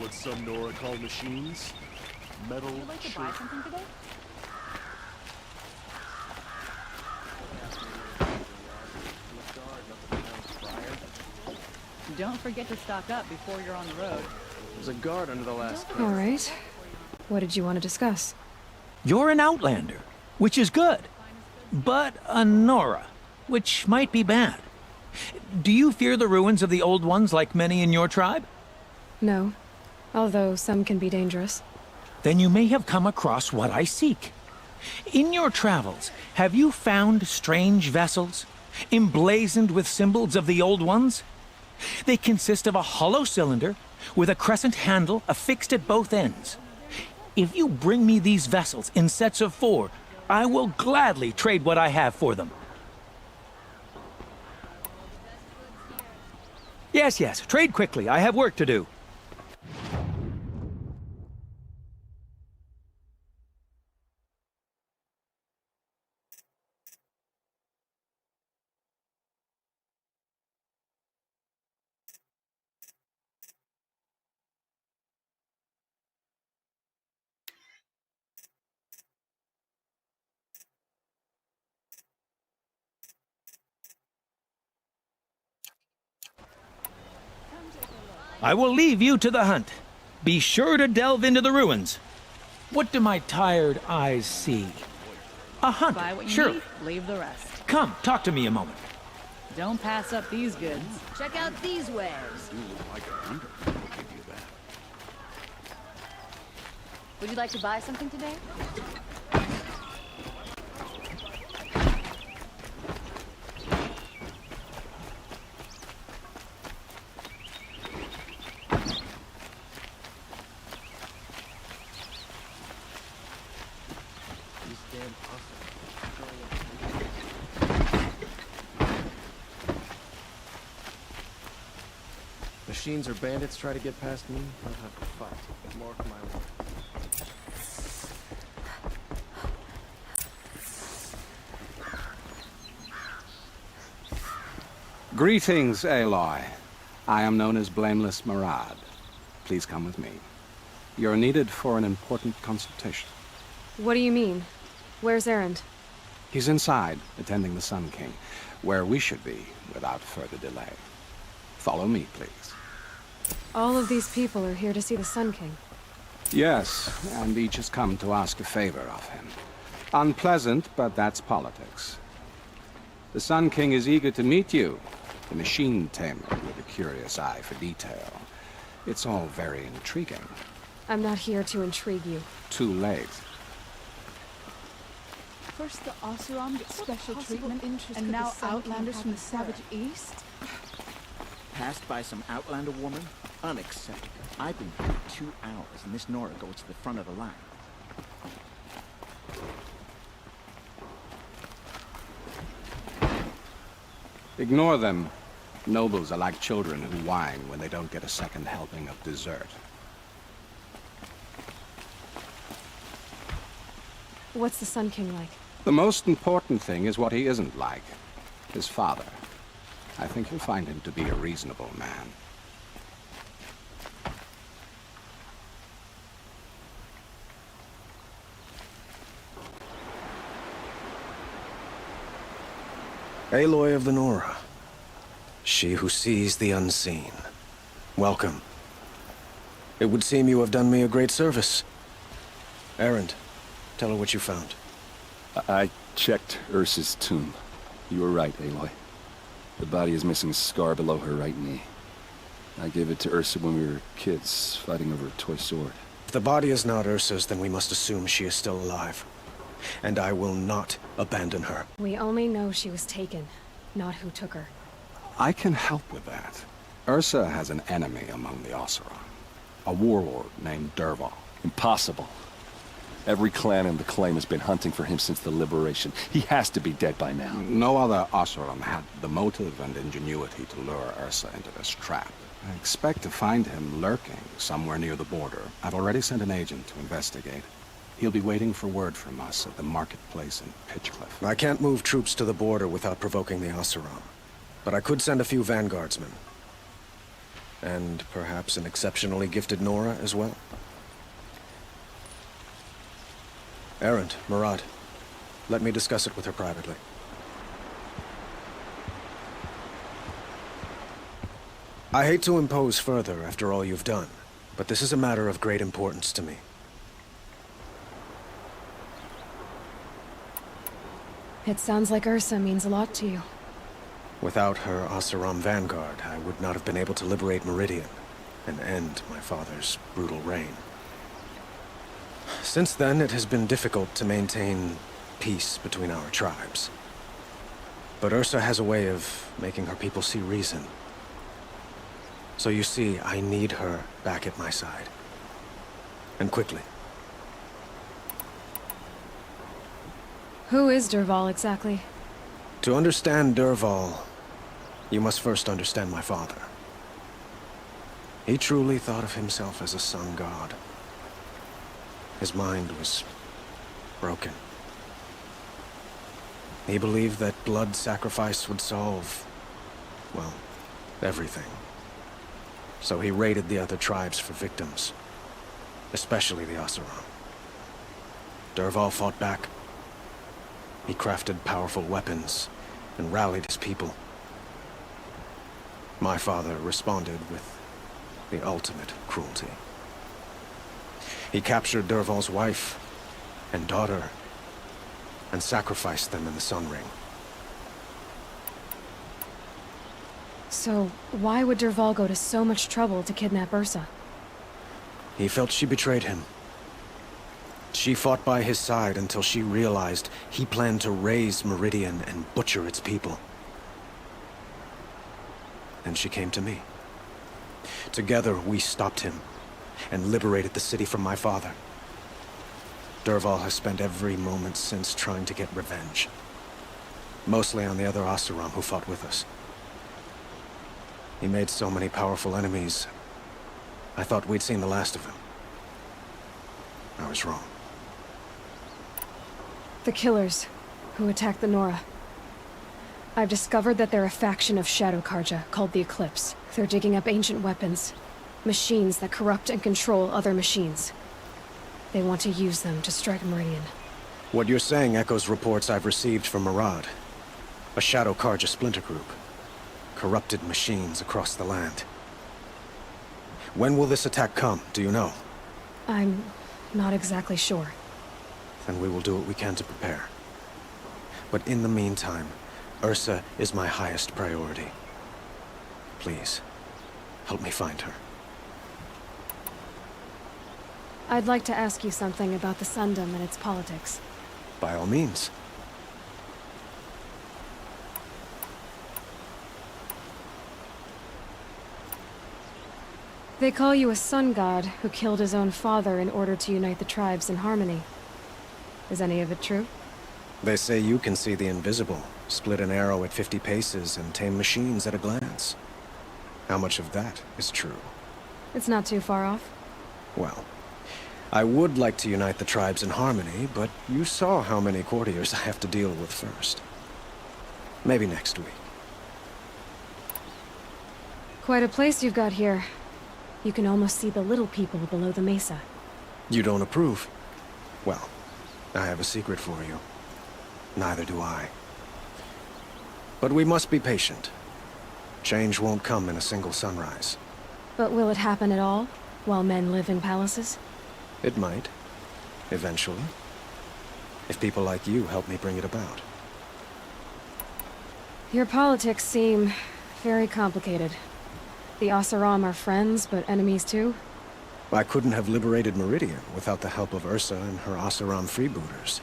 what some Nora call machines. Metal. Would you like to buy something today? Don't forget to stock up before you're on the road. There's a guard under the last. All right. What did you want to discuss? You're an outlander, which is good. But a Nora, which might be bad. Do you fear the ruins of the old ones like many in your tribe? No. Although some can be dangerous. Then you may have come across what I seek. In your travels, have you found strange vessels, emblazoned with symbols of the old ones? They consist of a hollow cylinder with a crescent handle affixed at both ends. If you bring me these vessels in sets of 4, I will gladly trade what I have for them. Yes, trade quickly. I have work to do. I will leave you to the hunt. Be sure to delve into the ruins. What do my tired eyes see? A hunt, Buy what you sure. need, leave the rest. Come, talk to me a moment. Don't pass up these goods. Check out these wares. Would you like to buy something today? Machines or bandits try to get past me, I'll have to fight. Mark my word. Greetings, Aloy. I am known as Blameless Marad. Please come with me. You're needed for an important consultation. What do you mean? Where's Erend? He's inside, attending the Sun King, where we should be without further delay. Follow me, please. All of these people are here to see the Sun King. Yes, and each has come to ask a favor of him. Unpleasant, but that's politics. The Sun King is eager to meet you, the machine tamer with a curious eye for detail. It's all very intriguing. I'm not here to intrigue you. Too late. First the Oseram get special treatment, and now outlanders from the savage east? Passed by some outlander woman? Unacceptable. I've been here 2 hours, and this Nora goes to the front of the line. Ignore them. Nobles are like children who whine when they don't get a second helping of dessert. What's the Sun King like? The most important thing is what he isn't like. His father. I think you'll find him to be a reasonable man. Aloy of the Nora. She who sees the unseen. Welcome. It would seem you have done me a great service. Erend, tell her what you found. I checked Ursa's tomb. You were right, Aloy. The body is missing a scar below her right knee. I gave it to Ursa when we were kids, fighting over a toy sword. If the body is not Ursa's, then we must assume she is still alive. And I will not abandon her. We only know she was taken, not who took her. I can help with that. Ursa has an enemy among the Oseram. A warlord named Dervahl. Impossible. Every clan in the claim has been hunting for him since the liberation. He has to be dead by now. No other Oseram had the motive and ingenuity to lure Ursa into this trap. I expect to find him lurking somewhere near the border. I've already sent an agent to investigate. He'll be waiting for word from us at the marketplace in Pitchcliff. I can't move troops to the border without provoking the Oseram. But I could send a few vanguardsmen. And perhaps an exceptionally gifted Nora as well. Erend, Murad, let me discuss it with her privately. I hate to impose further after all you've done, but this is a matter of great importance to me. It sounds like Ursa means a lot to you. Without her Oseram vanguard, I would not have been able to liberate Meridian and end my father's brutal reign. Since then, it has been difficult to maintain peace between our tribes. But Ursa has a way of making her people see reason. So you see, I need her back at my side. And quickly. Who is Dervahl exactly? To understand Dervahl, you must first understand my father. He truly thought of himself as a sun god. His mind was broken. He believed that blood sacrifice would solve, well, everything. So he raided the other tribes for victims, especially the Oseram. Dervahl fought back. He crafted powerful weapons and rallied his people. My father responded with the ultimate cruelty. He captured Dervahl's wife and daughter and sacrificed them in the Sun Ring. So, why would Dervahl go to so much trouble to kidnap Ursa? He felt she betrayed him. She fought by his side until she realized he planned to raise Meridian and butcher its people. And she came to me. Together, we stopped him and liberated the city from my father. Dervahl has spent every moment since trying to get revenge. Mostly on the other Oseram who fought with us. He made so many powerful enemies, I thought we'd seen the last of him. I was wrong. The killers who attacked the Nora. I've discovered that they're a faction of Shadow Karja called the Eclipse. They're digging up ancient weapons. Machines that corrupt and control other machines. They want to use them to strike Meridian. What you're saying echoes reports I've received from Murad. A Shadow Karja splinter group. Corrupted machines across the land. When will this attack come, do you know? I'm not exactly sure. Then we will do what we can to prepare. But in the meantime, Ursa is my highest priority. Please, help me find her. I'd like to ask you something about the Sundom and its politics. By all means. They call you a sun god who killed his own father in order to unite the tribes in harmony. Is any of it true? They say you can see the invisible, split an arrow at 50 paces, and tame machines at a glance. How much of that is true? It's not too far off. Well, I would like to unite the tribes in harmony, but you saw how many courtiers I have to deal with first. Maybe next week. Quite a place you've got here. You can almost see the little people below the mesa. You don't approve? Well, I have a secret for you. Neither do I. But we must be patient. Change won't come in a single sunrise. But will it happen at all, while men live in palaces? It might. Eventually. If people like you help me bring it about. Your politics seem very complicated. The Oseram are friends, but enemies too? I couldn't have liberated Meridian without the help of Ursa and her Oseram freebooters.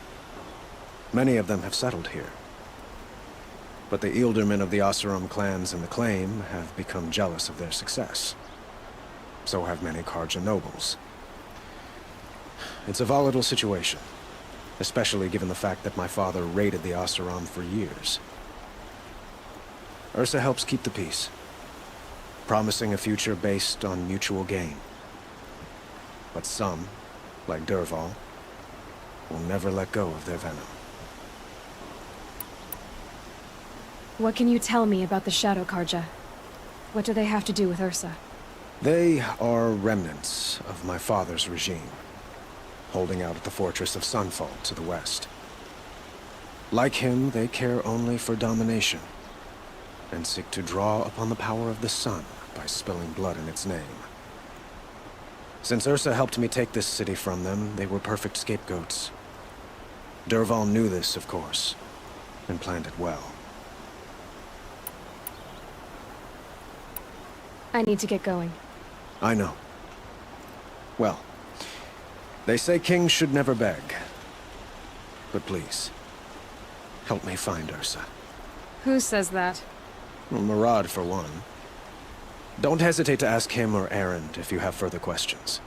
Many of them have settled here. But the Ealdormen of the Oseram clans in the claim have become jealous of their success. So have many Karja nobles. It's a volatile situation, especially given the fact that my father raided the Oseram for years. Ursa helps keep the peace, promising a future based on mutual gain. But some, like Dervahl, will never let go of their venom. What can you tell me about the Shadow Karja? What do they have to do with Ursa? They are remnants of my father's regime, holding out at the fortress of Sunfall to the west. Like him, they care only for domination, and seek to draw upon the power of the sun by spilling blood in its name. Since Ursa helped me take this city from them, they were perfect scapegoats. Dervahl knew this, of course, and planned it well. I need to get going. I know. Well, they say kings should never beg. But please, help me find Ursa. Who says that? Well, Murad, for one. Don't hesitate to ask him or Erend if you have further questions.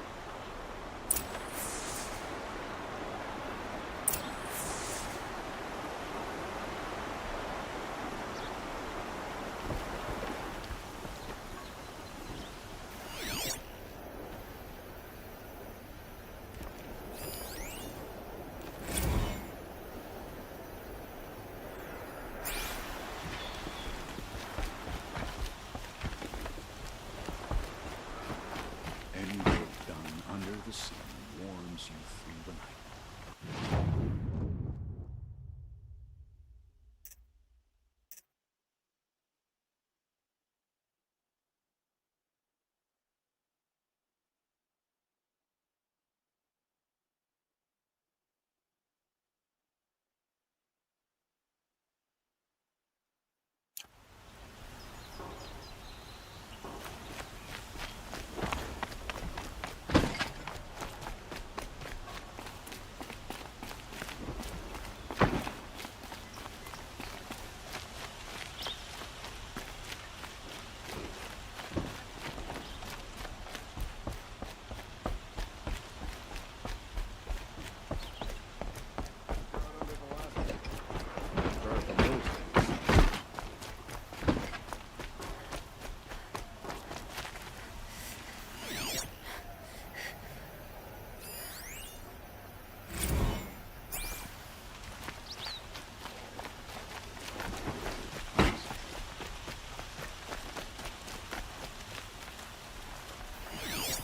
Any work done under the sun warms you through the night.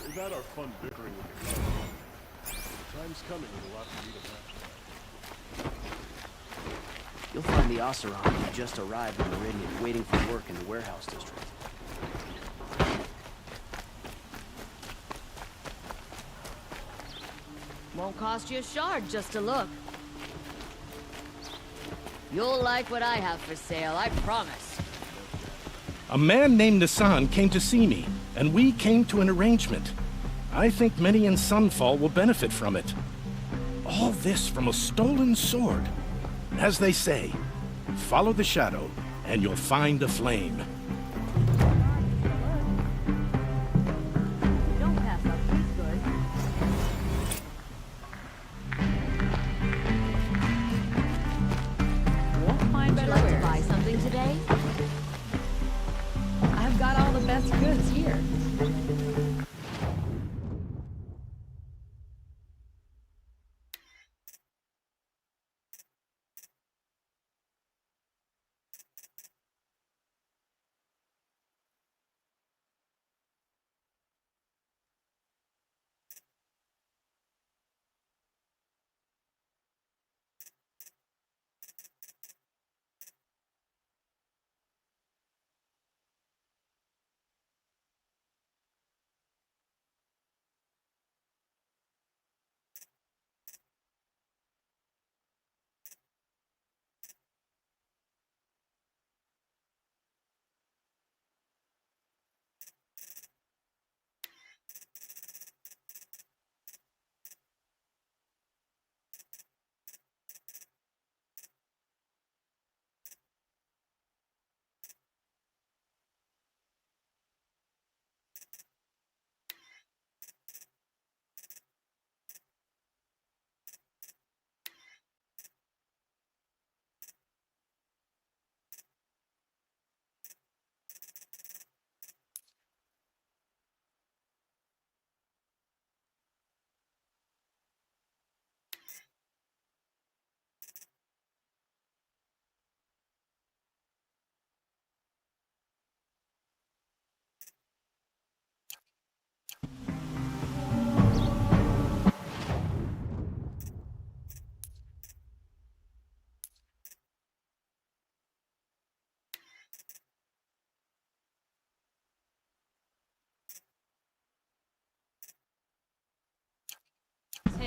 We've had our fun bickering with the government. The time's coming when we'll have to meet a match. You'll find the Oseram who just arrived in Meridian waiting for work in the warehouse district. Won't cost you a shard just to look. You'll like what I have for sale, I promise. A man named Nassan came to see me, and we came to an arrangement. I think many in Sunfall will benefit from it. All this from a stolen sword. As they say, follow the shadow, and you'll find a flame. Don't pass up these goods. Won't find Would you better like to wares. buy something today? I've got all the best goods here.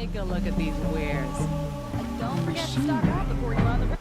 Take a look at these wares. Don't forget to stock up before you're on the road.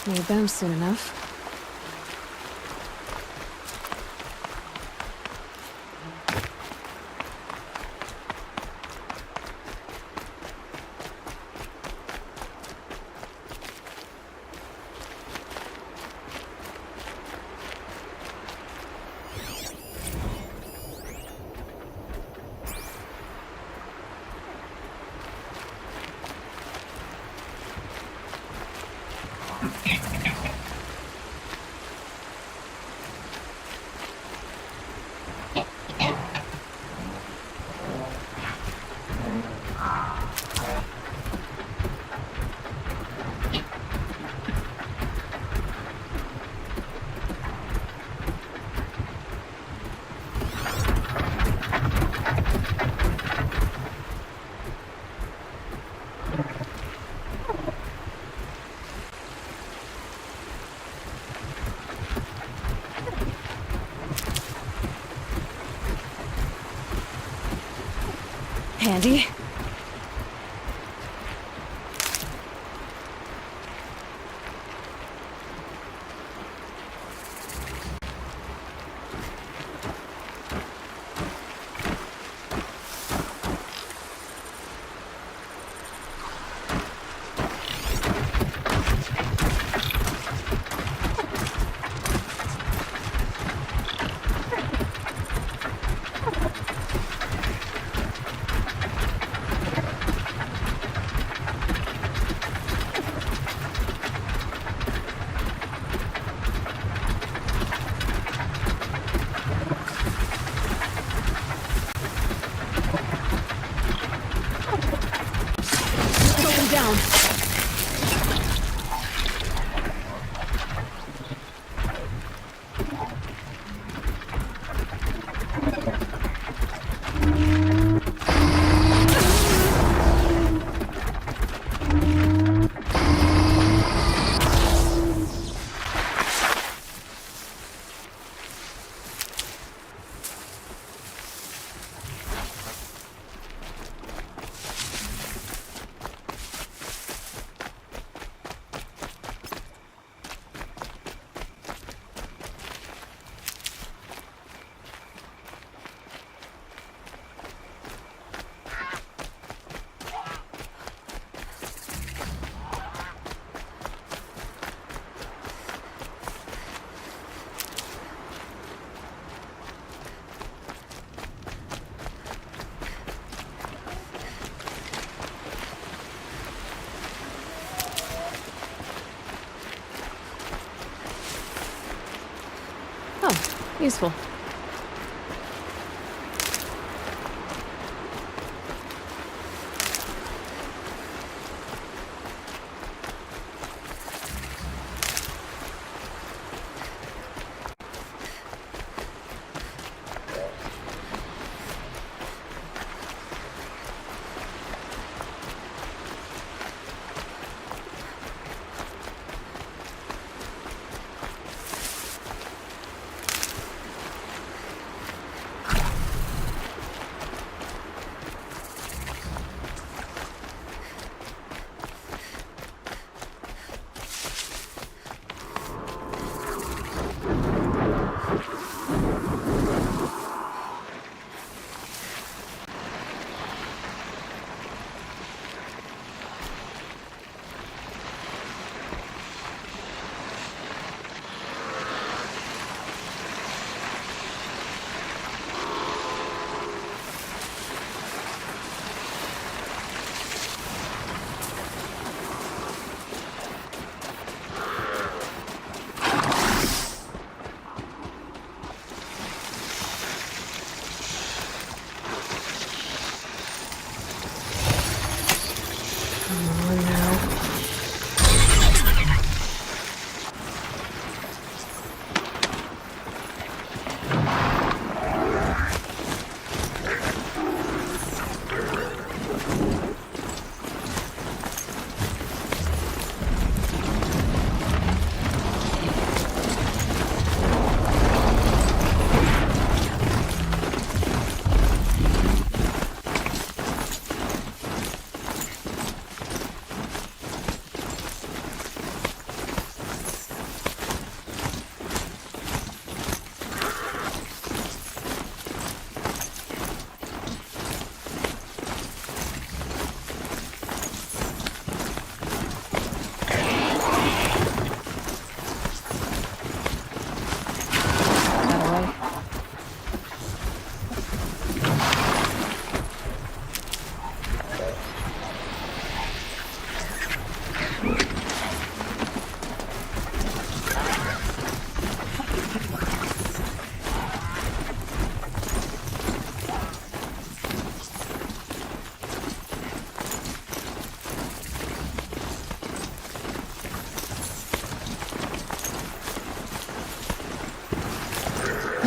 Need them soon enough. Handy. Down. Oh, useful.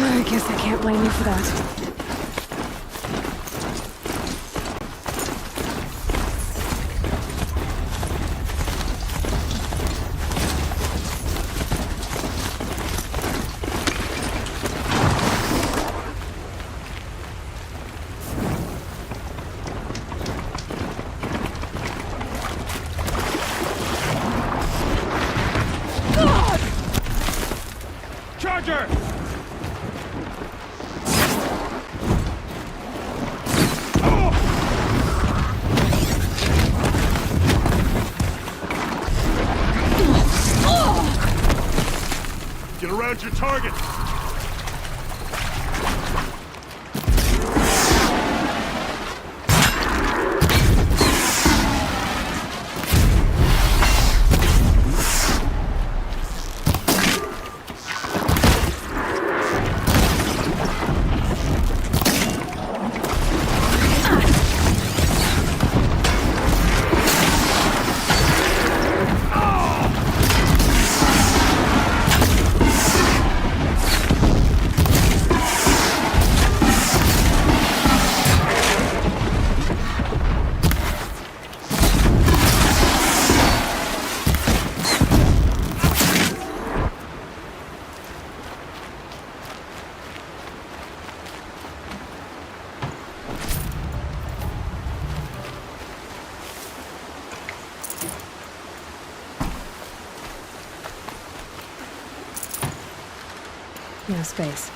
I guess I can't blame you for that. Charger! Get around your target! No space.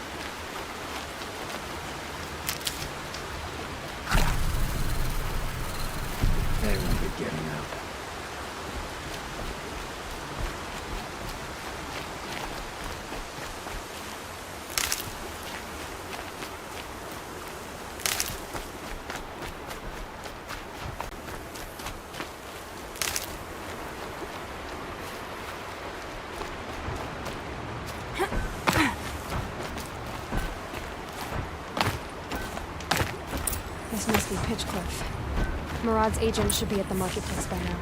They won't be getting out. This must be Pitchcliff. Murad's agent should be at the marketplace by now.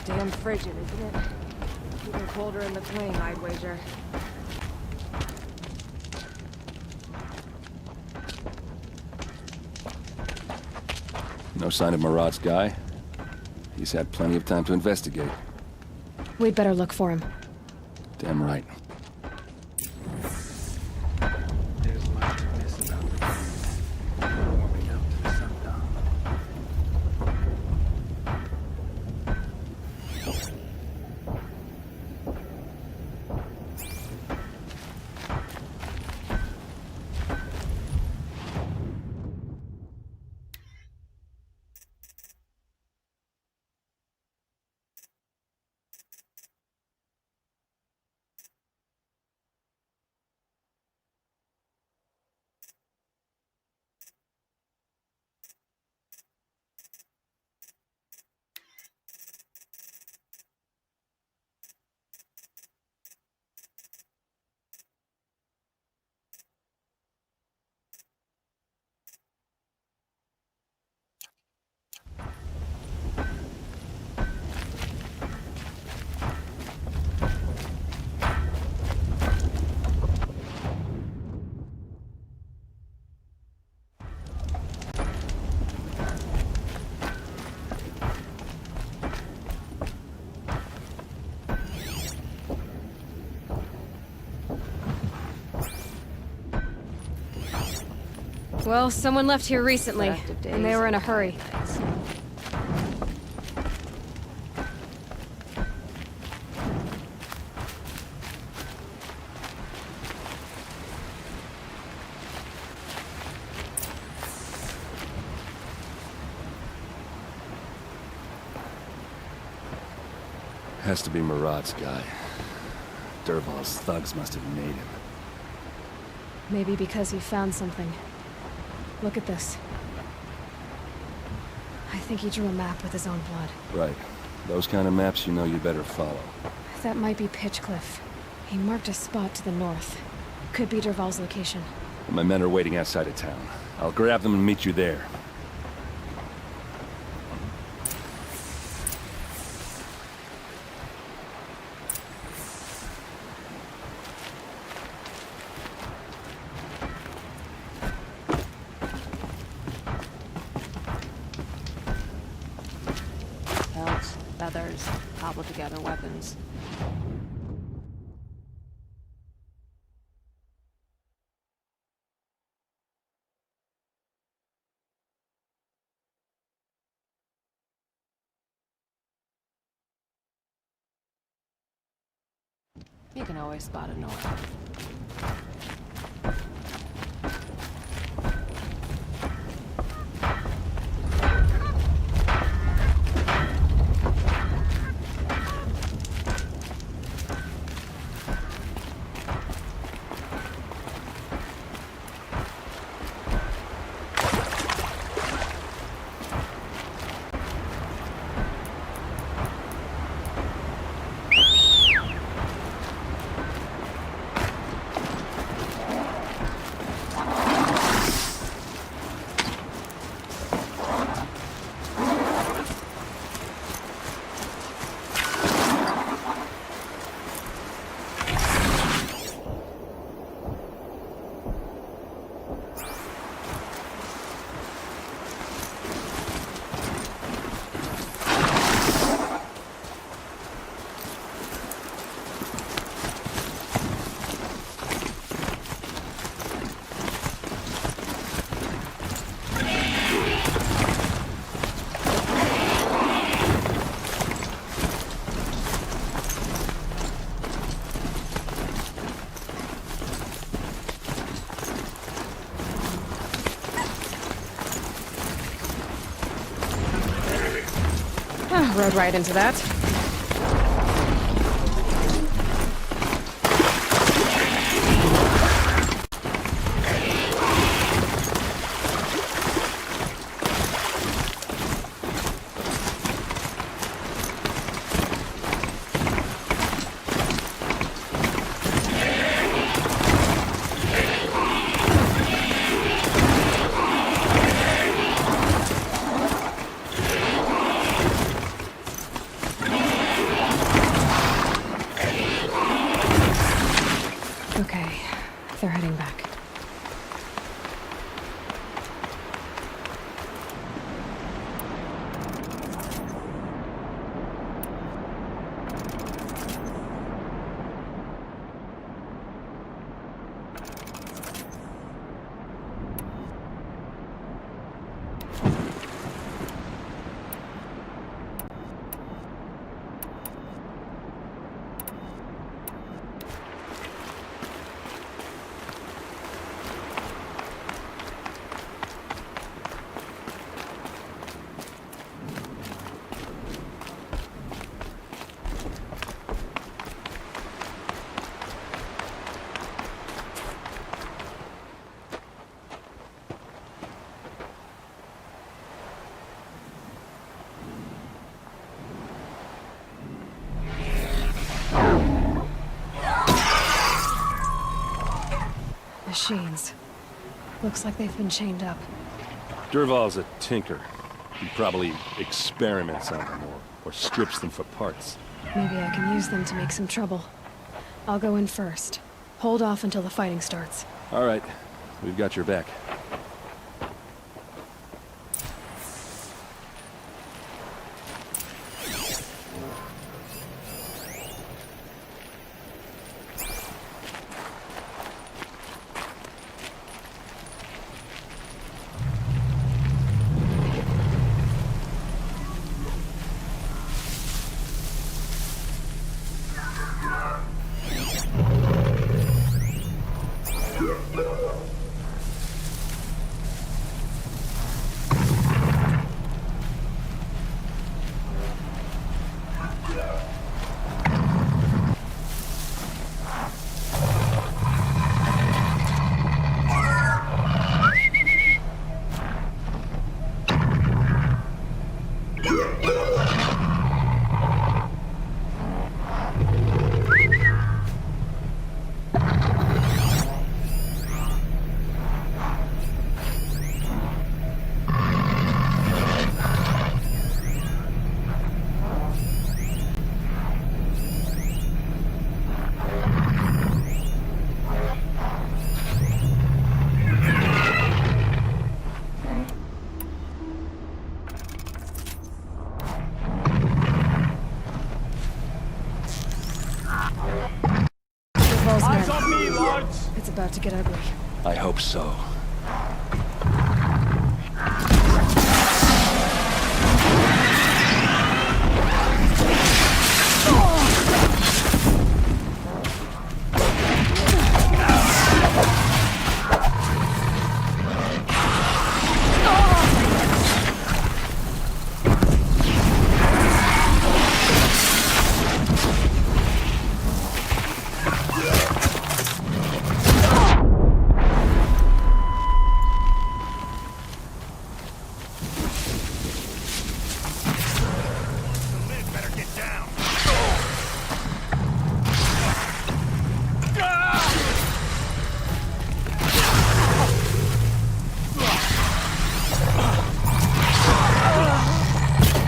Damn frigid, isn't it? Even colder in the plane, I'd wager. No sign of Murad's guy? He's had plenty of time to investigate. We'd better look for him. Damn right. There's much to miss about the planet. Warming up to the sundown. Well, someone left here recently, and they were in a hurry. Has to be Murad's guy. Dervahl's thugs must have made him. Maybe because he found something. Look at this. I think he drew a map with his own blood. Right. Those kind of maps you know you better follow. That might be Pitchcliff. He marked a spot to the north. Could be Derval's location. My men are waiting outside of town. I'll grab them and meet you there. Pelts, feathers, cobbled together weapons. You can always spot a Nora. Rode right into that. Okay, they're heading back. Machines. Looks like they've been chained up. Derval's a tinker. He probably experiments on them or strips them for parts. Maybe I can use them to make some trouble. I'll go in first. Hold off until the fighting starts. All right. We've got your back. Dervahl's Eyes men. on me, lads! It's about to get ugly. I hope so.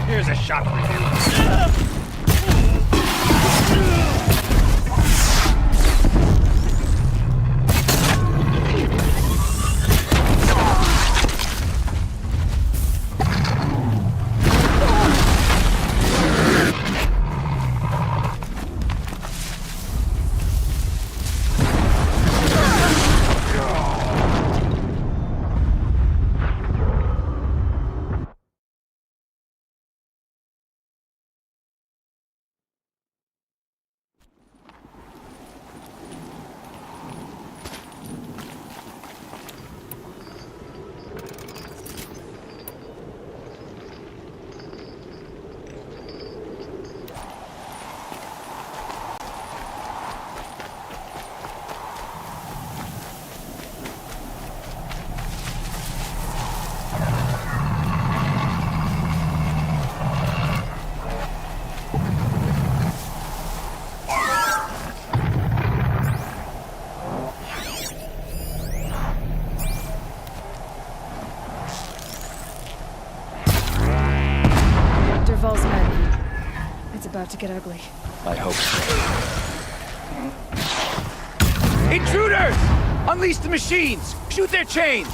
Here's a shot for you. Dervahl's men. It's about to get ugly. I hope so. Intruders! Unleash the machines! Shoot their chains!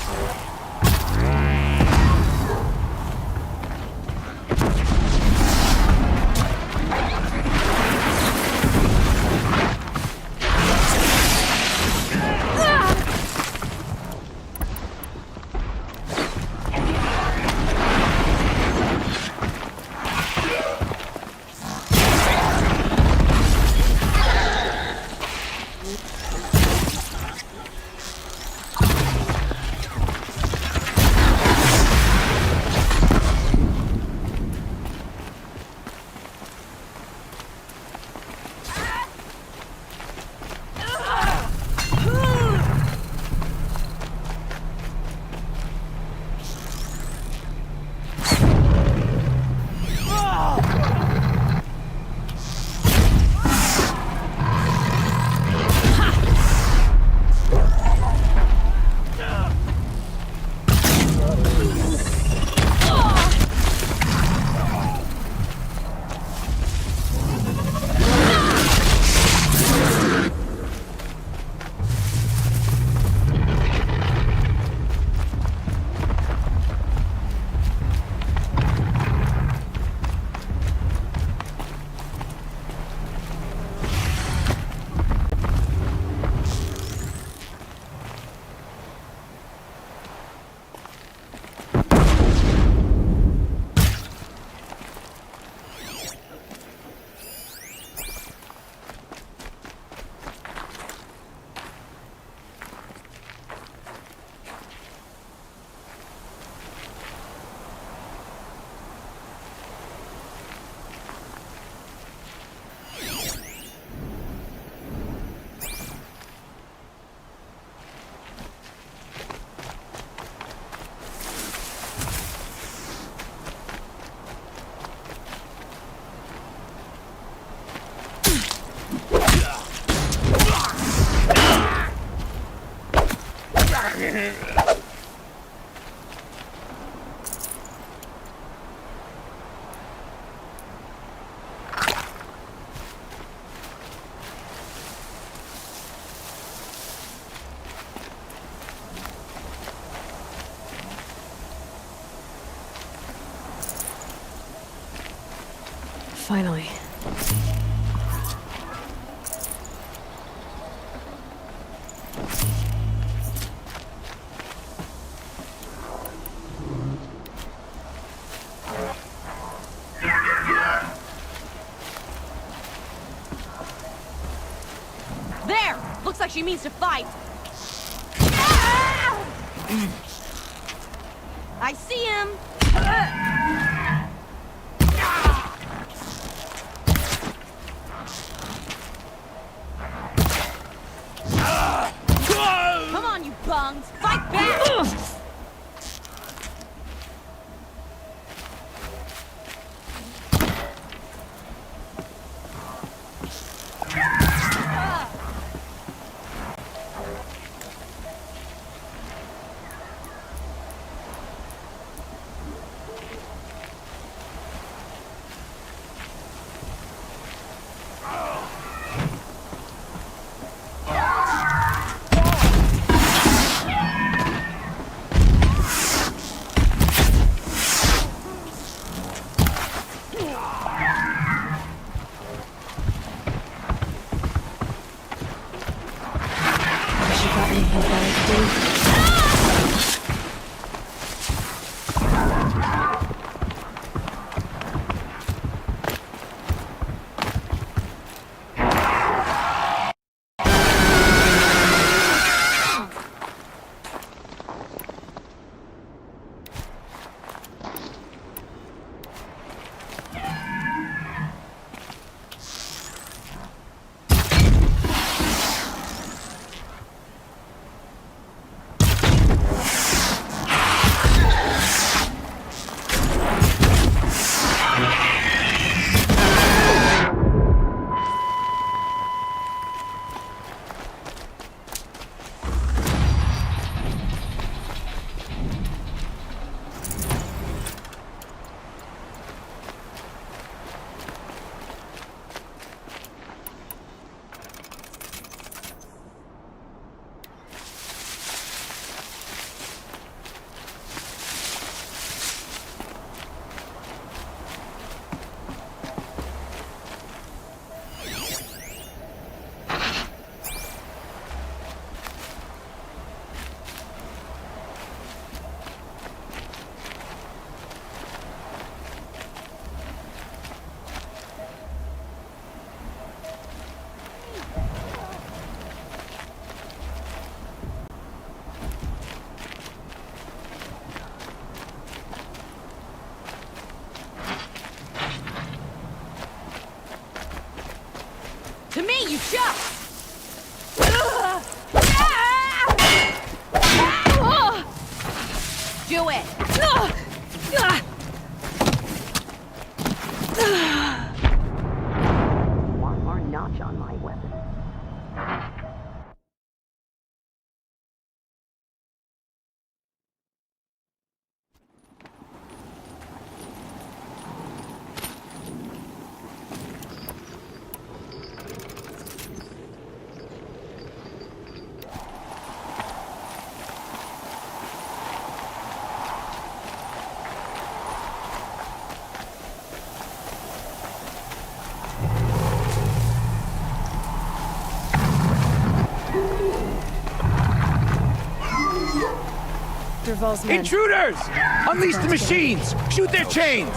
Finally. Looks like she means to fight. I see him. Come on, you bungs! Fight back! To me, you just! Do it! One more notch on my weapon. Derval's men. Intruders! Unleash the machines! Shoot their chains!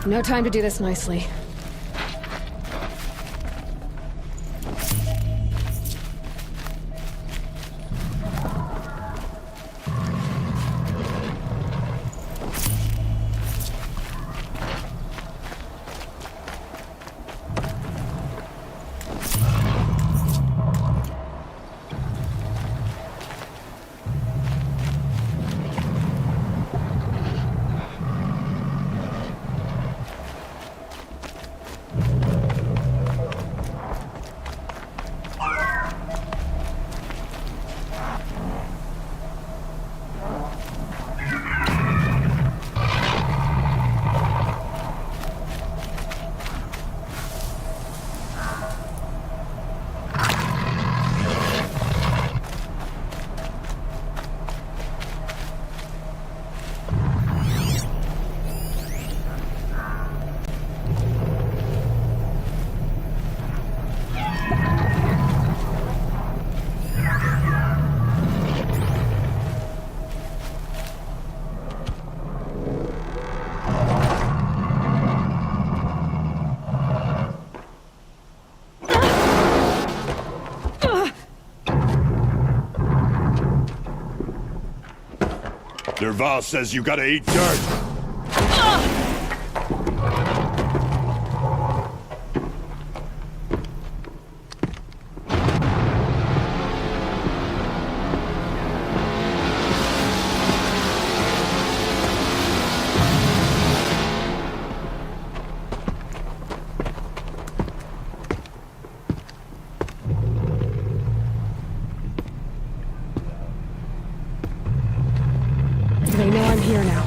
No time to do this nicely. Derval says you gotta eat dirt. They know I'm here now.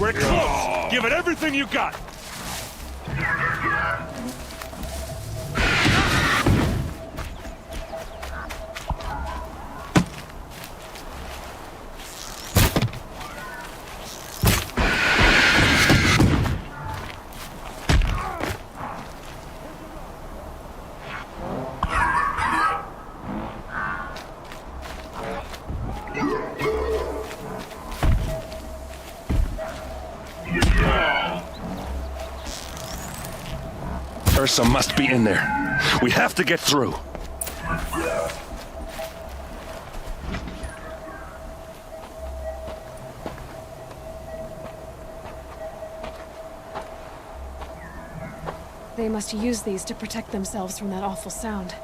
We're close! Give it everything you got! Ursa must be in there. We have to get through. They must use these to protect themselves from that awful sound.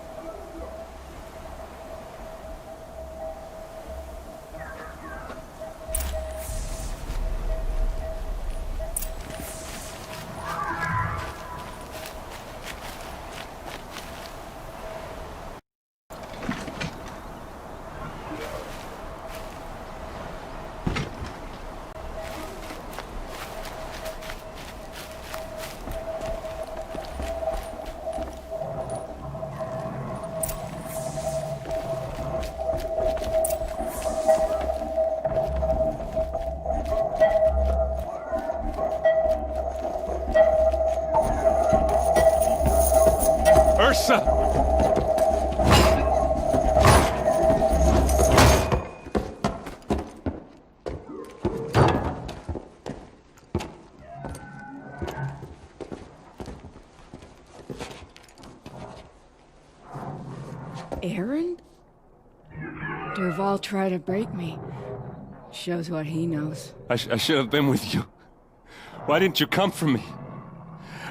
Ursa! Aaron? Derval tried to break me. Shows what he knows. I should have been with you. Why didn't you come for me?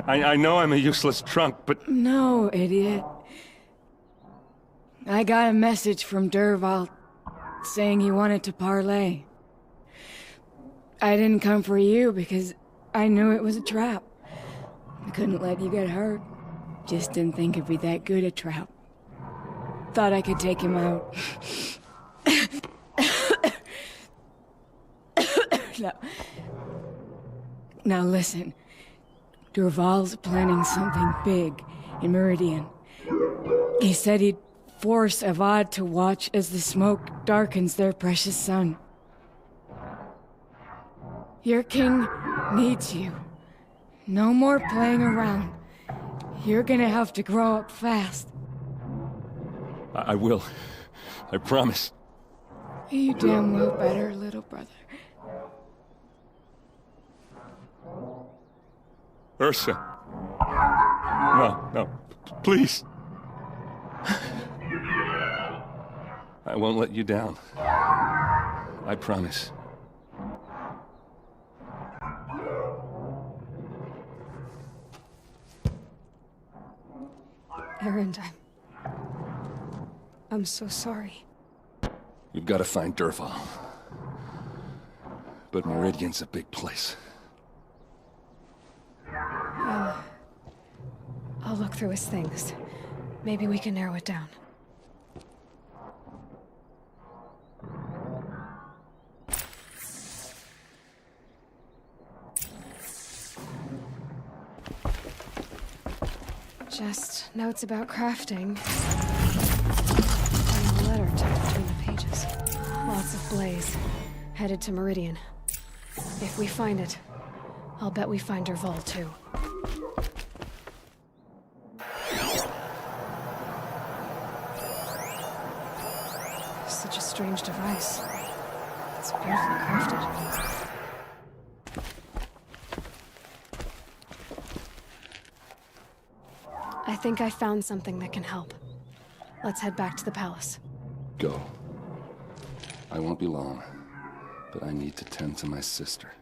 I know I'm a useless trunk, but... No, idiot. I got a message from Derval saying he wanted to parlay. I didn't come for you because I knew it was a trap. I couldn't let you get hurt. Just didn't think it'd be that good a trap. Thought I could take him out. Now listen. Derval's planning something big in Meridian. He said he'd force Avad to watch as the smoke darkens their precious sun. Your king needs you. No more playing around. You're gonna have to grow up fast. I will. I promise. You damn well better, little brother. Ursa. No, please. I won't let you down. I promise. Aaron, I'm so sorry. We've got to find Derval. But Meridian's a big place. I'll look through his things. Maybe we can narrow it down. Just notes about crafting. And a letter tucked between the pages. Lots of blaze. Headed to Meridian. If we find it, I'll bet we find Derval too. Such a strange device. It's beautifully crafted. I think I found something that can help. Let's head back to the palace. Go. I won't be long, but I need to tend to my sister.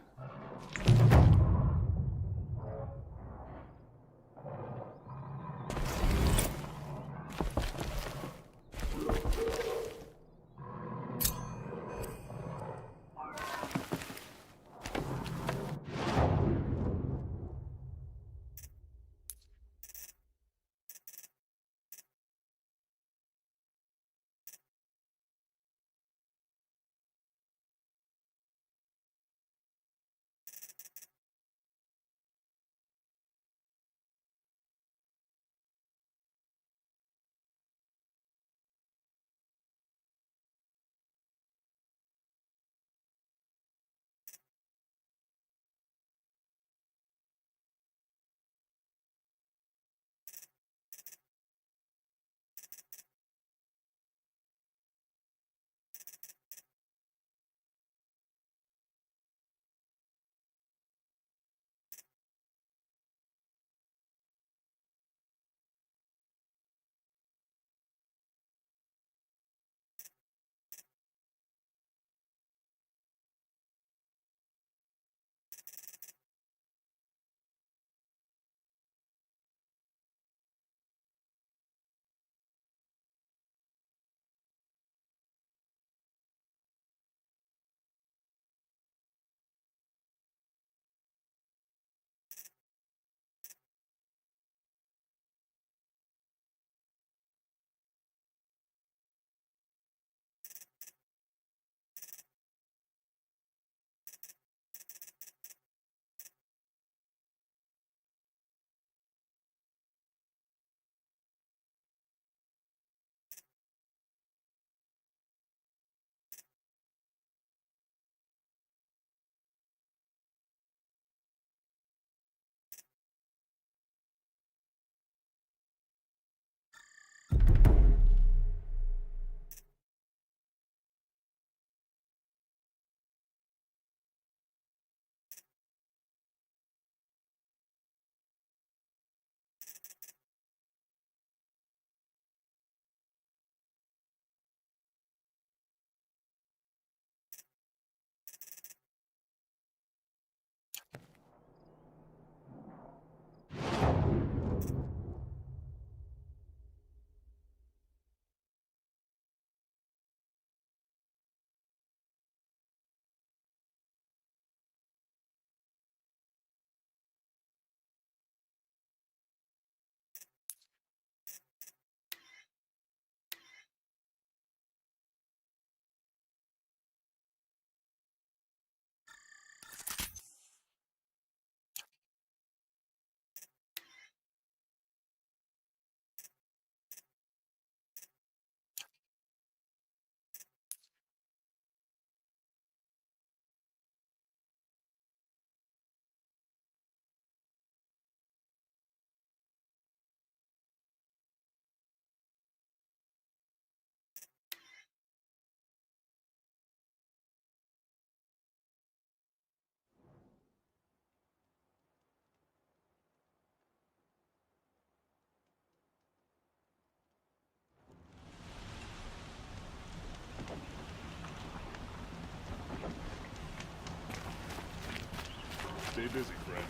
Stay busy, friend.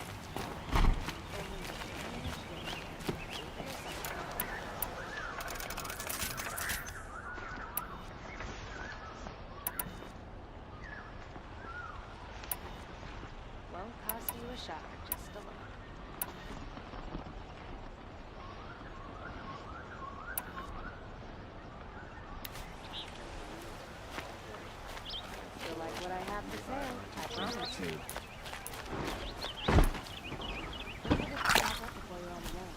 Won't cost you a shot, just a look. You'll like what I have to say, I promise. Don't let it stop up before you're on the road.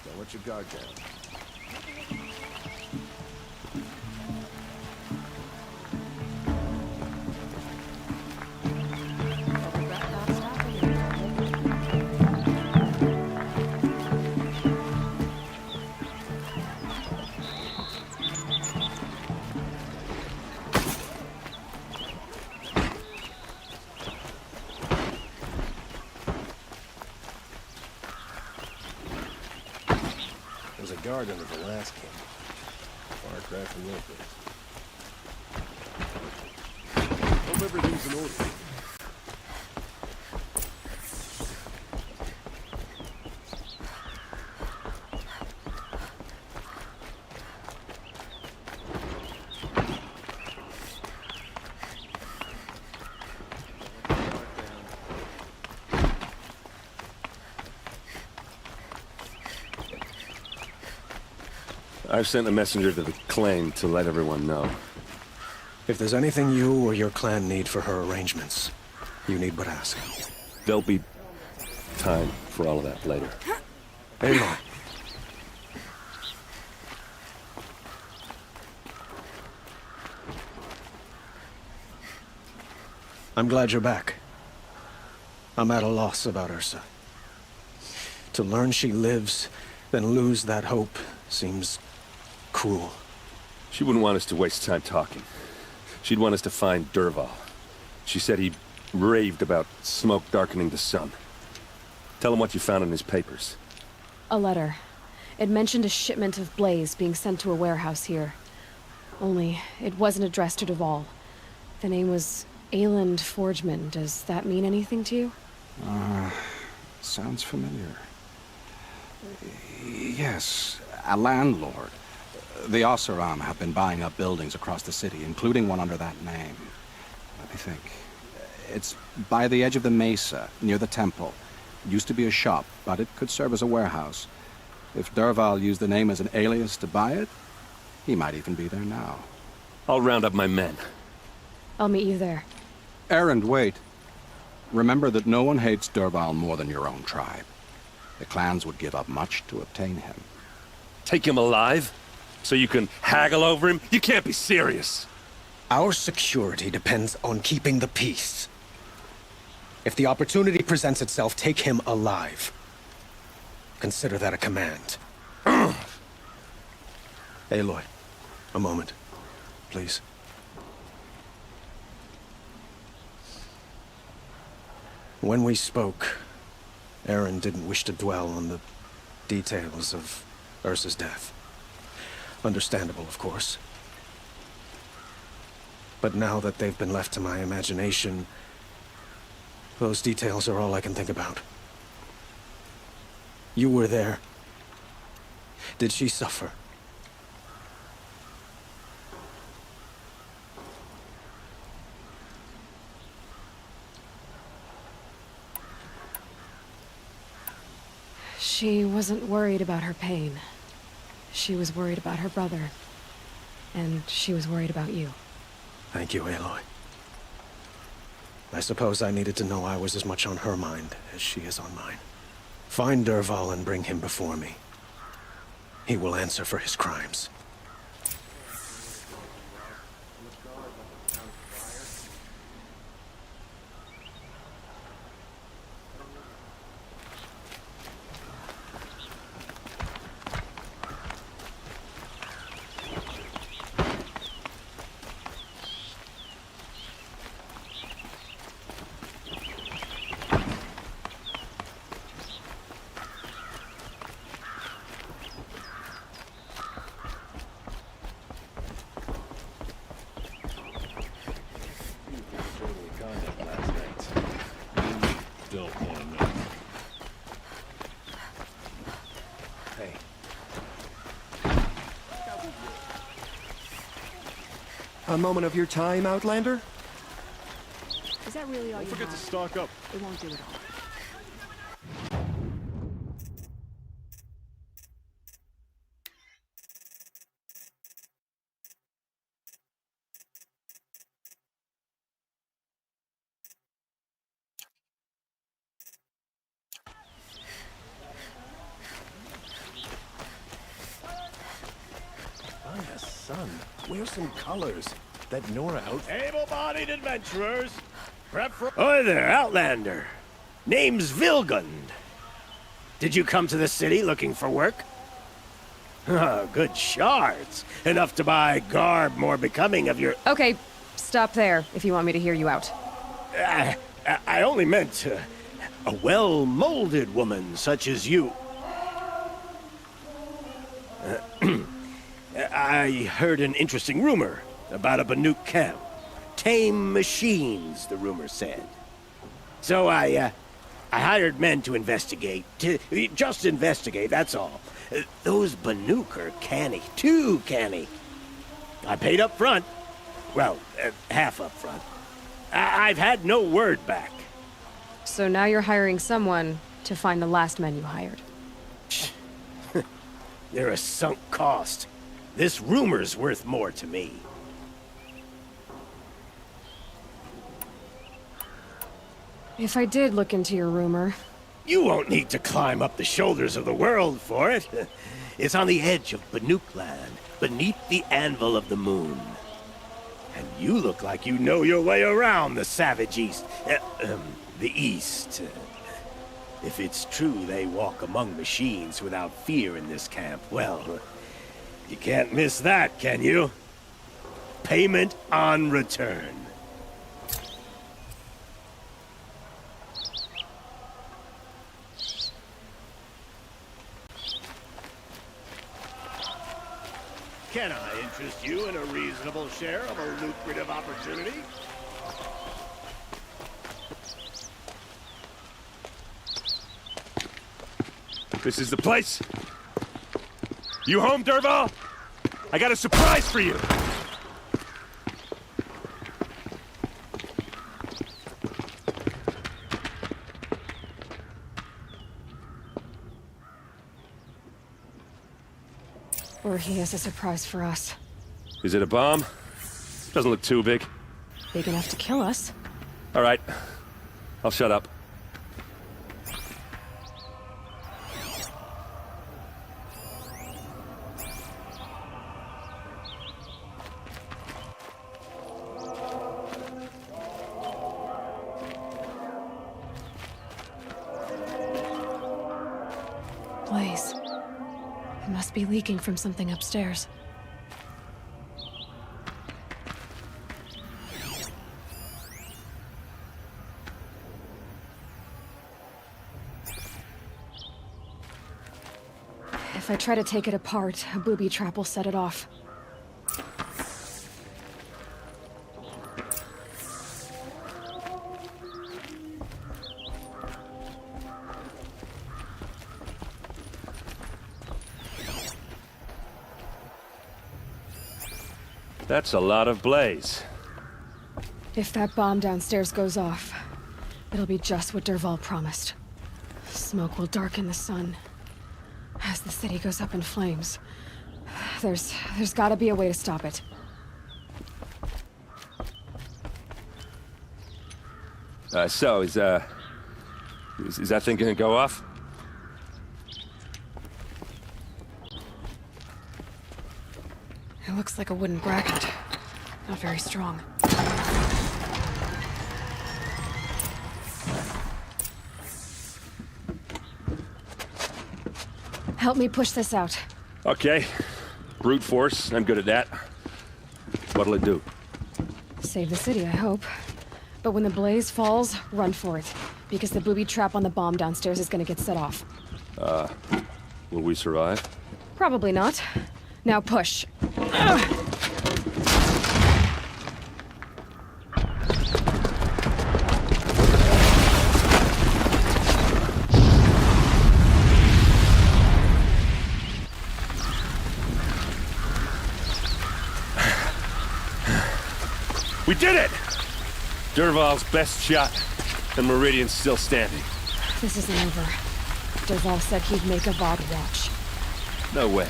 Don't let your guard down. I'll regret not stopping you. There's a guard under the last king. Firecraft and weapons. Hope everything's in order. I've sent a messenger to the claim to let everyone know. If there's anything you or your clan need for her arrangements, you need but ask. There'll be time for all of that later. Aloy. I'm glad you're back. I'm at a loss about Ursa. To learn she lives, then lose that hope, seems cruel. She wouldn't want us to waste time talking. She'd want us to find Dervahl. She said he raved about smoke darkening the sun. Tell him what you found in his papers. A letter. It mentioned a shipment of blaze being sent to a warehouse here. Only, it wasn't addressed to Dervahl. The name was Ayland Forgeman. Does that mean anything to you? Sounds familiar. Yes, a landlord. The Oseram have been buying up buildings across the city, including one under that name. Let me think. It's by the edge of the mesa, near the temple. Used to be a shop, but it could serve as a warehouse. If Dervahl used the name as an alias to buy it, he might even be there now. I'll round up my men. I'll meet you there. Erend, wait. Remember that no one hates Dervahl more than your own tribe. The clans would give up much to obtain him. Take him alive? So you can haggle over him? You can't be serious. Our security depends on keeping the peace. If the opportunity presents itself, take him alive. Consider that a command. Aloy, a moment, please. When we spoke, Aaron didn't wish to dwell on the details of Ursa's death. Understandable, of course. But now that they've been left to my imagination, those details are all I can think about. You were there. Did she suffer? She wasn't worried about her pain. She was worried about her brother. And she was worried about you. Thank you, Aloy. I suppose I needed to know I was as much on her mind as she is on mine. Find Dervahl and bring him before me. He will answer for his crimes. don't want to know. Hey. A moment of your time, Outlander? Is that really all Don't you forget have? to stock up. It won't do it all. By the sun. Where's some colors? That Nora out. Able-bodied adventurers, prep for... Oi there, Outlander. Name's Vilgund. Did you come to the city looking for work? Oh, good shards. Enough to buy garb more becoming of your... Okay, stop there if you want me to hear you out. I only meant a well-molded woman such as you. I heard an interesting rumor about a Banuk camp. Tame machines, the rumor said. So I hired men to investigate. Just investigate, that's all. Those Banuk are canny. Too canny. I paid up front. Well, half up front. I've had no word back. So now you're hiring someone to find the last men you hired. They're a sunk cost. This rumor's worth more to me. If I did look into your rumor... You won't need to climb up the shoulders of the world for it. It's on the edge of Banuk land, beneath the anvil of the moon. And you look like you know your way around the savage east. The east. If it's true they walk among machines without fear in this camp, well, you can't miss that, can you? Payment on return. Can I interest you in a reasonable share of a lucrative opportunity? This is the place. You home, Derval? I got a surprise for you. Or he has a surprise for us. Is it a bomb? Doesn't look too big. Big enough to kill us. All right. I'll shut up. Blaze. It must be leaking from something upstairs. If I try to take it apart, a booby trap will set it off. That's a lot of blaze. If that bomb downstairs goes off, it'll be just what Derval promised. Smoke will darken the sun. As the city goes up in flames, there's gotta be a way to stop it. So, is that thing gonna go off? It looks like a wooden bracket. Not very strong. Help me push this out. Okay. Brute force, I'm good at that. What'll it do? Save the city, I hope. But when the blaze falls, run for it. Because the booby trap on the bomb downstairs is gonna get set off. Will we survive? Probably not. Now push. did it! Dervahl's best shot, and Meridian's still standing. This isn't over. Dervahl said he'd make a VOD watch. No way.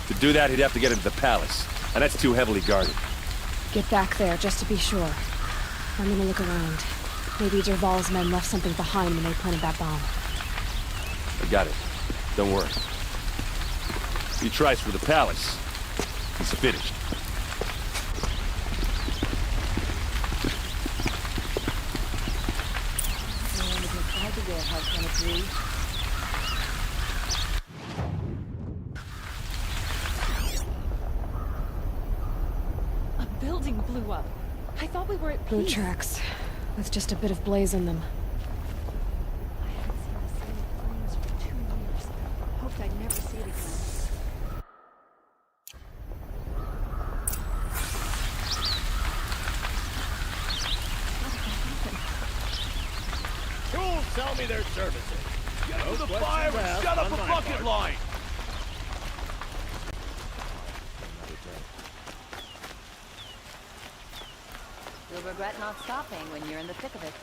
To do that, he'd have to get into the palace, and that's too heavily guarded. Get back there, just to be sure. I'm gonna look around. Maybe Dervahl's men left something behind when they planted that bomb. I got it. Don't worry. If he tries for the palace, he's finished. A building blew up. I thought we were at Boot peace. tracks, with just a bit of blaze in them. I haven't seen the city in flames for 2 years. Hoped I'd never see it again. Tools tell me they're servicing. Get to the fire and shut up a bucket line! You'll regret not stopping when you're in the thick of it.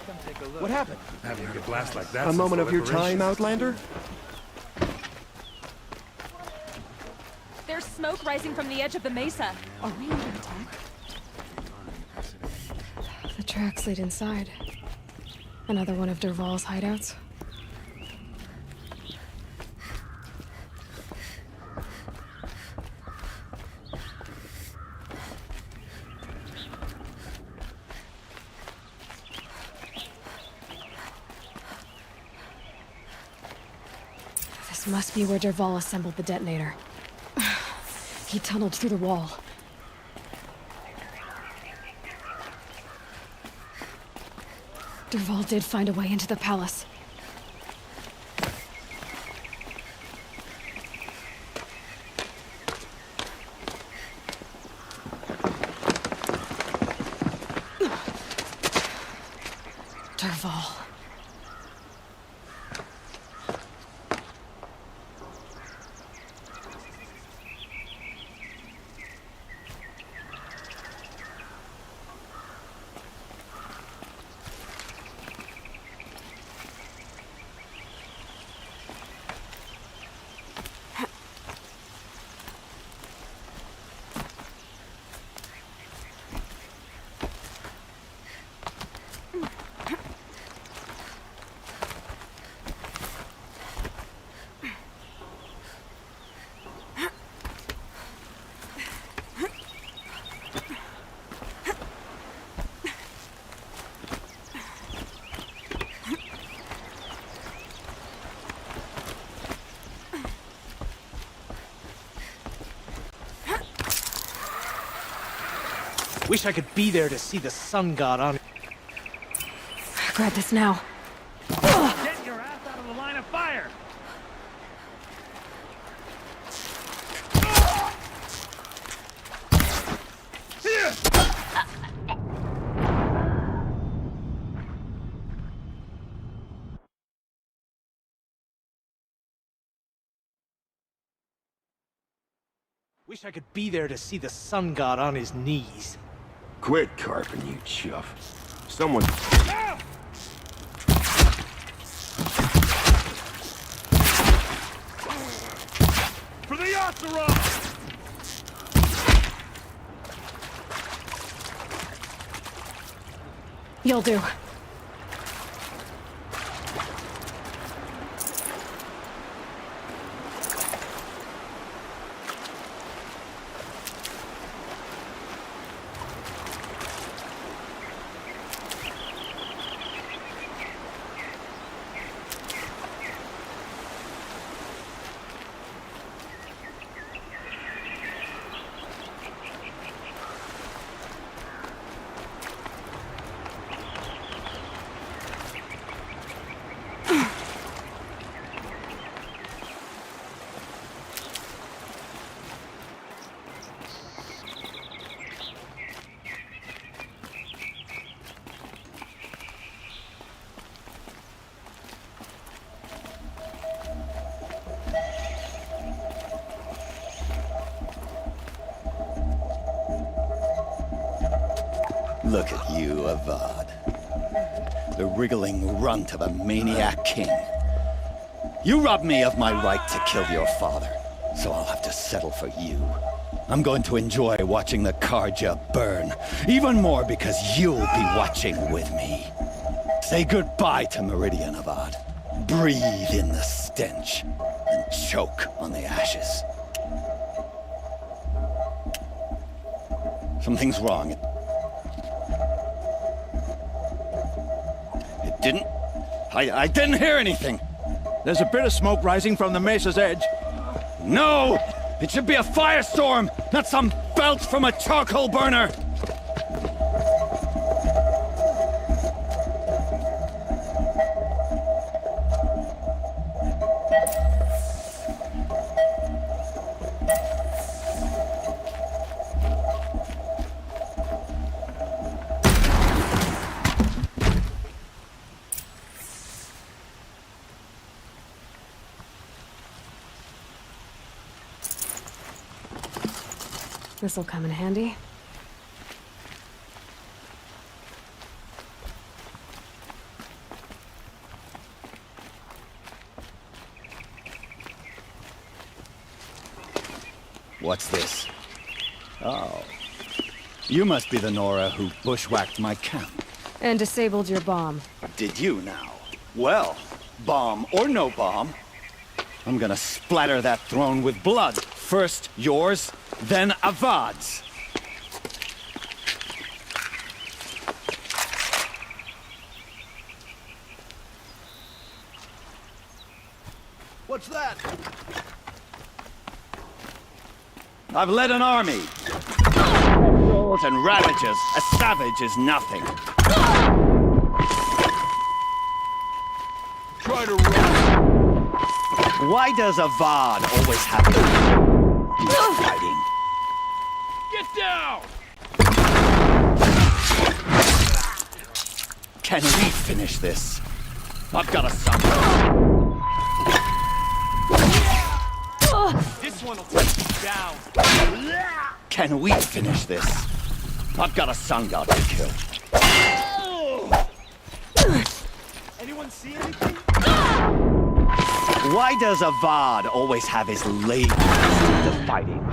Come take a look. What happened? Haven't heard a blast like that A since moment the of your Liberation. time, Outlander? There's smoke rising from the edge of the mesa. Are we under attack? The tracks lead inside. Another one of Dervahl's hideouts. This must be where Dervahl assembled the detonator. He tunneled through the wall. Dervahl did find a way into the palace. Dervahl. Wish I could be there to see the sun god on. Grab this now. Get your ass out of the line of fire! Wish I could be there to see the sun god on his knees. Quit carping, you chuff. Someone... For the Oseram! You'll do. Look at you, Avad. The wriggling runt of a maniac king. You robbed me of my right to kill your father, so I'll have to settle for you. I'm going to enjoy watching the Karja burn, even more because you'll be watching with me. Say goodbye to Meridian, Avad. Breathe in the stench, and choke on the ashes. Something's wrong. It didn't... I didn't hear anything. There's a bit of smoke rising from the mesa's edge. No! It should be a firestorm, not some belch from a charcoal burner! This'll come in handy. What's this? Oh. You must be the Nora who bushwhacked my camp. And disabled your bomb. Did you now? Well, bomb or no bomb, I'm gonna splatter that throne with blood. First yours, then Avad's. What's that? I've led an army. Trolls and ravages. A savage is nothing. Try to run. Why does Avad always have to do fighting? Get down! Can we finish this? I've got a son. This one'll take you down. Can we finish this? I've got a sun god to kill. Anyone see anything? Why does Avad always have his lady to fighting?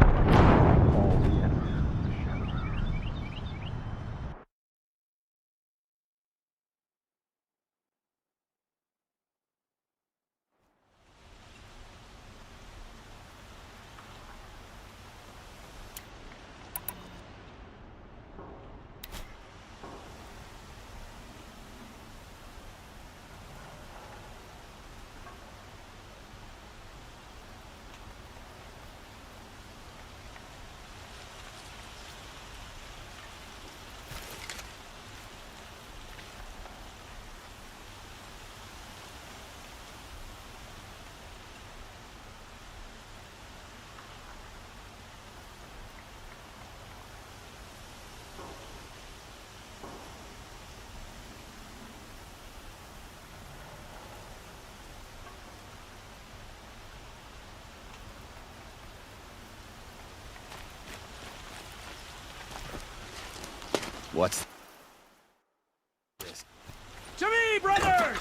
What's this? To me, brothers!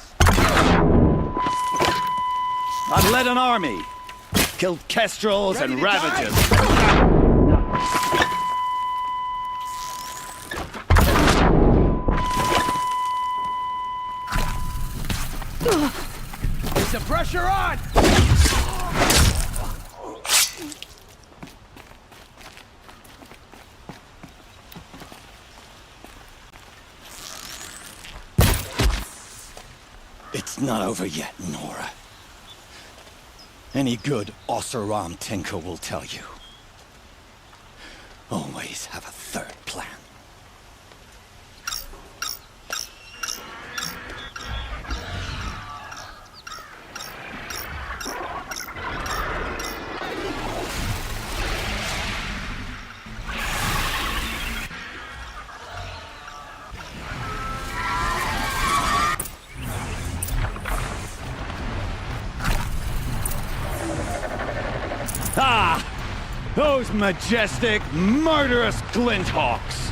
I've led an army. Killed kestrels and ravages. Is the pressure on? It's not over yet, Nora. Any good Oseram tinker will tell you. Always have a third plan. Ah! Those majestic, murderous glinthawks!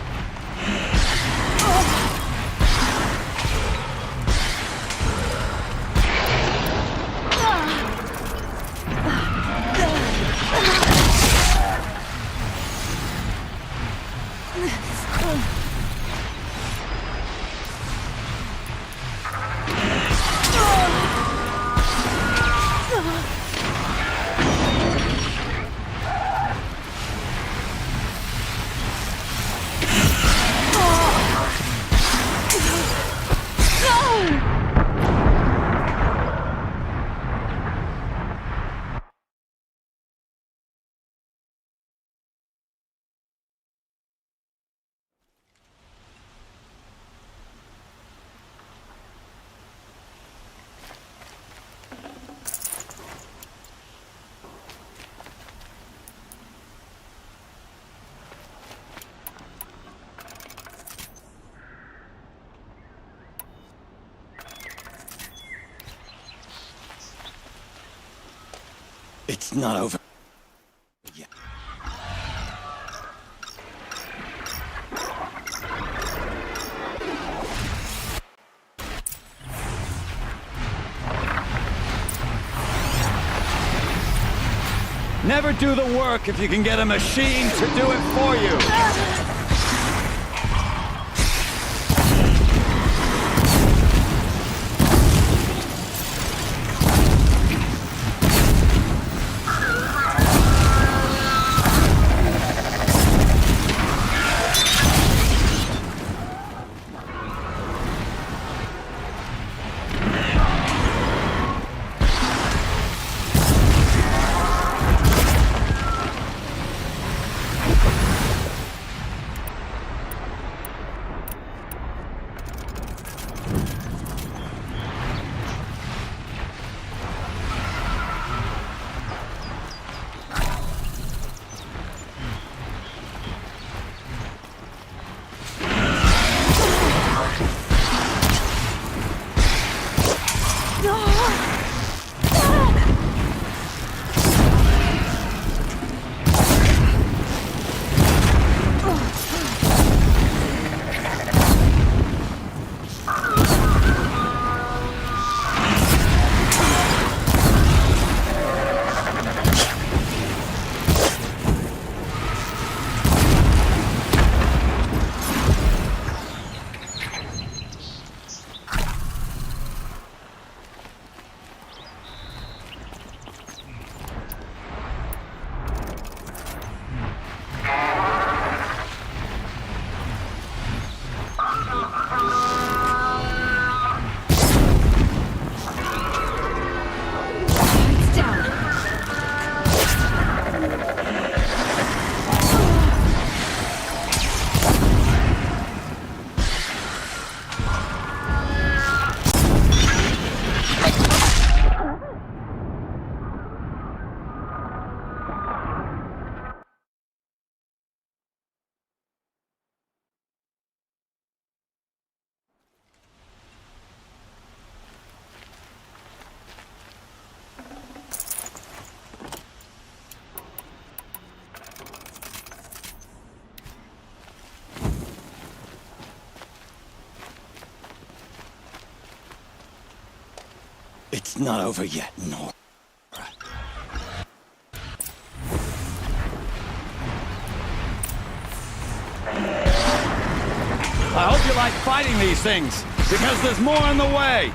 It's not over yet. Never do the work if you can get a machine to do it for you. It's not over yet, Nora. I hope you like fighting these things, because there's more on the way!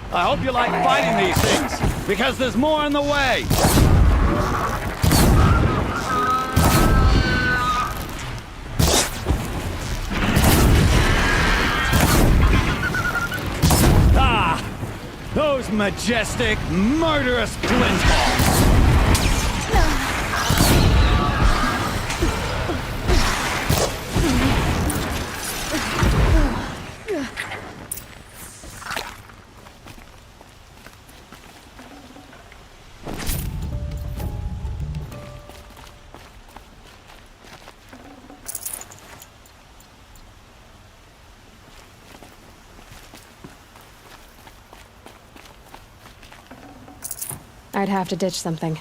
I hope you like fighting these things, because there's more in the way! Ah! Those majestic, murderous glint balls! I'd have to ditch something.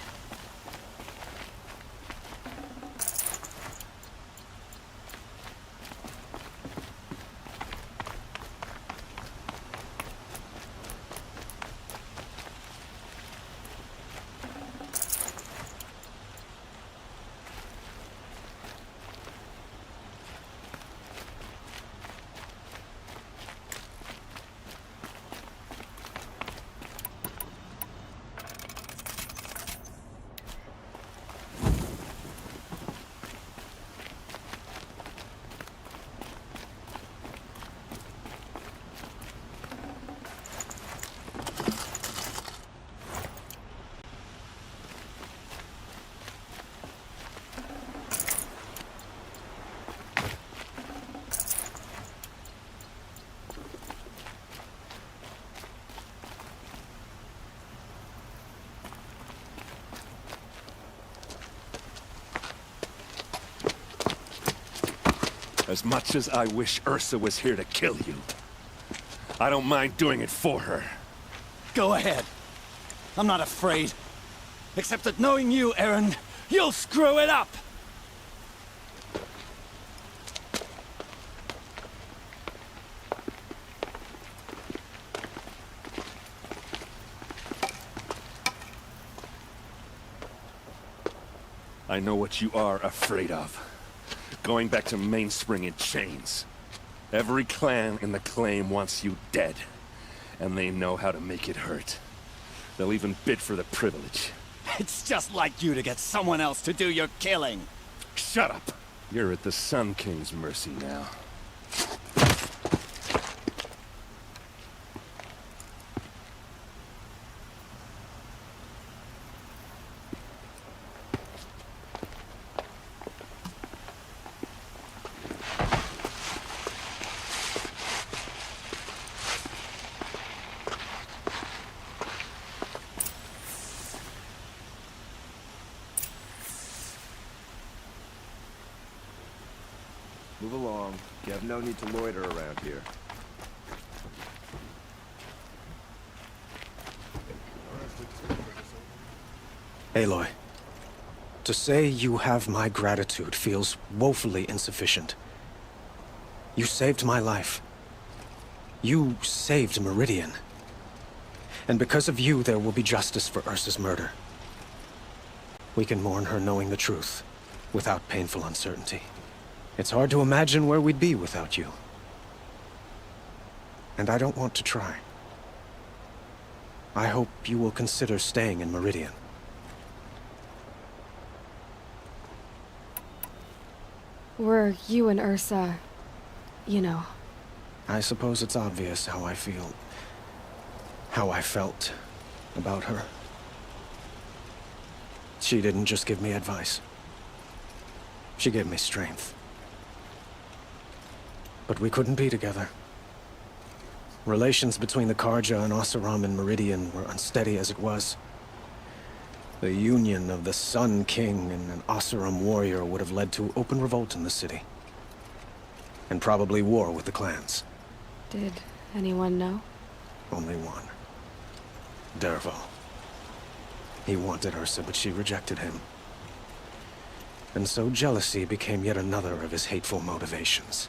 As much as I wish Ursa was here to kill you, I don't mind doing it for her. Go ahead. I'm not afraid. Except that knowing you, Aaron, you'll screw it up! I know what you are afraid of. Going back to Mainspring in chains. Every clan in the claim wants you dead. And they know how to make it hurt. They'll even bid for the privilege. It's just like you to get someone else to do your killing. Shut up! You're at the Sun King's mercy now. Move along. You have no need to loiter around here. Aloy, to say you have my gratitude feels woefully insufficient. You saved my life. You saved Meridian. And because of you, there will be justice for Ursa's murder. We can mourn her knowing the truth, without painful uncertainty. It's hard to imagine where we'd be without you. And I don't want to try. I hope you will consider staying in Meridian. Were you and Ursa, you know... I suppose it's obvious how I feel... how I felt about her. She didn't just give me advice. She gave me strength. But we couldn't be together. Relations between the Karja and Oseram and Meridian were unsteady as it was. The union of the Sun King and an Oseram warrior would have led to open revolt in the city. And probably war with the clans. Did anyone know? Only one. Dervahl. He wanted Ursa, but she rejected him. And so jealousy became yet another of his hateful motivations.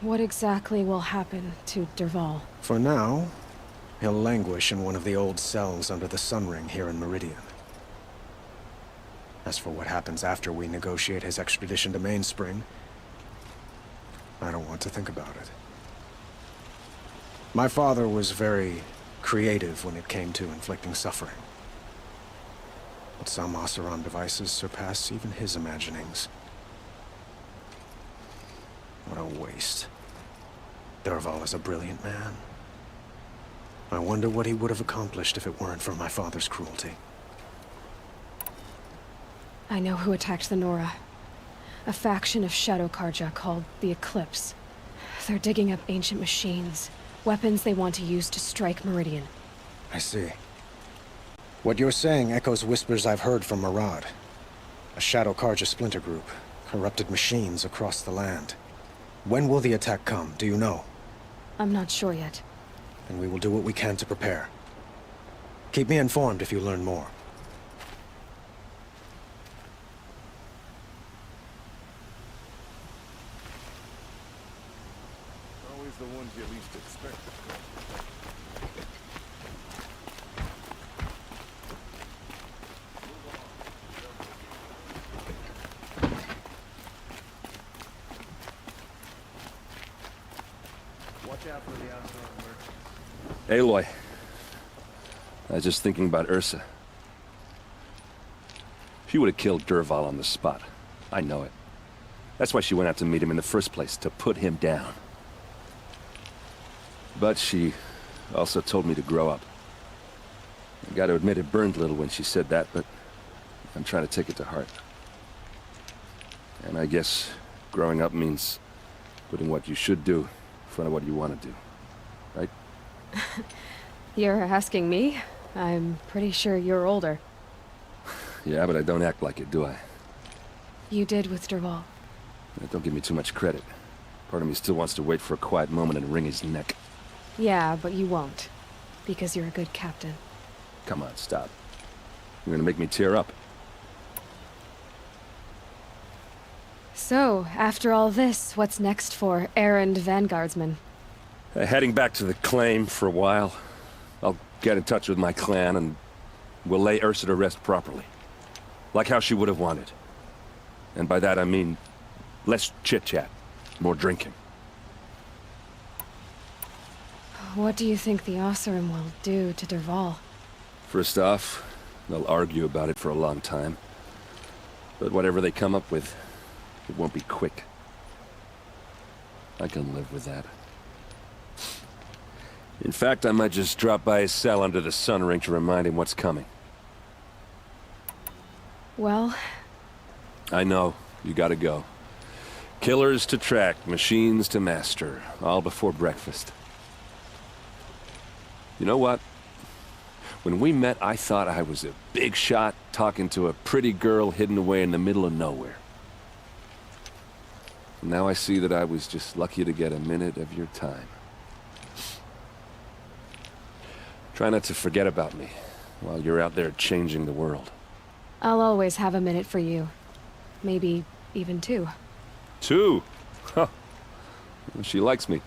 What exactly will happen to Dervahl? For now, he'll languish in one of the old cells under the Sun Ring here in Meridian. As for what happens after we negotiate his extradition to Mainspring, I don't want to think about it. My father was very creative when it came to inflicting suffering. But some Oseram devices surpass even his imaginings. What a waste. Dervahl is a brilliant man. I wonder what he would have accomplished if it weren't for my father's cruelty. I know who attacked the Nora. A faction of Shadow Karja called the Eclipse. They're digging up ancient machines, weapons they want to use to strike Meridian. I see. What you're saying echoes whispers I've heard from Murad. A Shadow Karja splinter group, corrupted machines across the land. When will the attack come, do you know? I'm not sure yet. And we will do what we can to prepare. Keep me informed if you learn more. Always the ones you least expect. Watch out for the outdoor merchants. Aloy. I was just thinking about Ursa. She would have killed Dervahl on the spot. I know it. That's why she went out to meet him in the first place, to put him down. But she also told me to grow up. I gotta admit it burned a little when she said that, but I'm trying to take it to heart. And I guess growing up means putting what you should do in front of what you want to do. Right? You're asking me? I'm pretty sure you're older. Yeah, but I don't act like it, do I? You did with Dervahl. Don't give me too much credit. Part of me still wants to wait for a quiet moment and wring his neck. Yeah, but you won't. Because you're a good captain. Come on, stop. You're gonna make me tear up. So, after all this, what's next for errand vanguardsman? Heading back to the claim for a while. I'll get in touch with my clan and we'll lay Ursa to rest properly. Like how she would have wanted. And by that I mean less chit-chat, more drinking. What do you think the Oseram will do to Dervahl? First off, they'll argue about it for a long time. But whatever they come up with, it won't be quick. I can live with that. In fact, I might just drop by his cell under the sun ring to remind him what's coming. Well... I know. You gotta go. Killers to track, machines to master. All before breakfast. You know what? When we met, I thought I was a big shot talking to a pretty girl hidden away in the middle of nowhere. Now I see that I was just lucky to get a minute of your time. Try not to forget about me while you're out there changing the world. I'll always have a minute for you. Maybe even two. Two? Huh. She likes me.